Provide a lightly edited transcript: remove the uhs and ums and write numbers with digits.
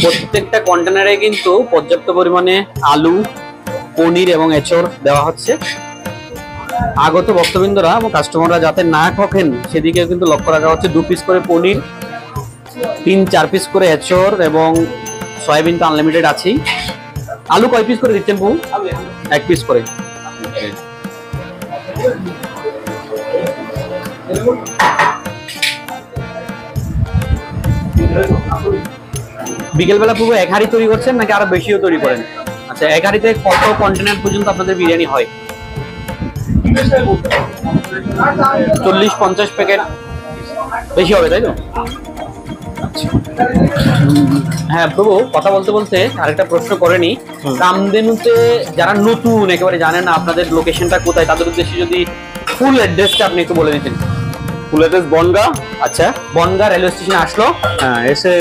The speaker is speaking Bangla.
প্রত্যেকটা কন্টেনারে কিন্তু পর্যাপ্ত পরিমাণে আলু, পনির এবং এঁচড় দেওয়া হচ্ছে। আগত ভক্তবৃন্দরা এবং কাস্টমাররা যাতে না ঠকেন সেদিকে কিন্তু লক্ষ্য রাখা হচ্ছে। 2 পিস করে পনির, 3-4 পিস করে এঁচড় এবং সয়াবিন তো আনলিমিটেড আছেই। আলু কয় পিস করে দিচ্ছেন বউ? 1 পিস করে। বিকেলবেলা পুরো 1 হাঁড়ি তৈরি করছেন নাকি আরো বেশিও তৈরি করেন? আচ্ছা, 1 হাঁড়িতে কত কন্টেনার পর্যন্ত আপনাদের বিরিয়ানি হয়? 40-50 প্যাকেট বেশি হবে, তাই তো? হ্যাঁ প্রভু, কথা বলতে বলতে আরেকটা প্রশ্ন করে নি। কামধেনুতে যারা নতুন একেবারে জানেন না আপনাদের লোকেশনটা কোথায়, তাদের উদ্দেশ্যে যদি ফুল অ্যাড্রেসটা আপনি একটু বলে দিতেন। Full address Bongaon. আচ্ছা, বনগা রেলওয়ে স্টেশনে আসলো, হ্যাঁ, এসে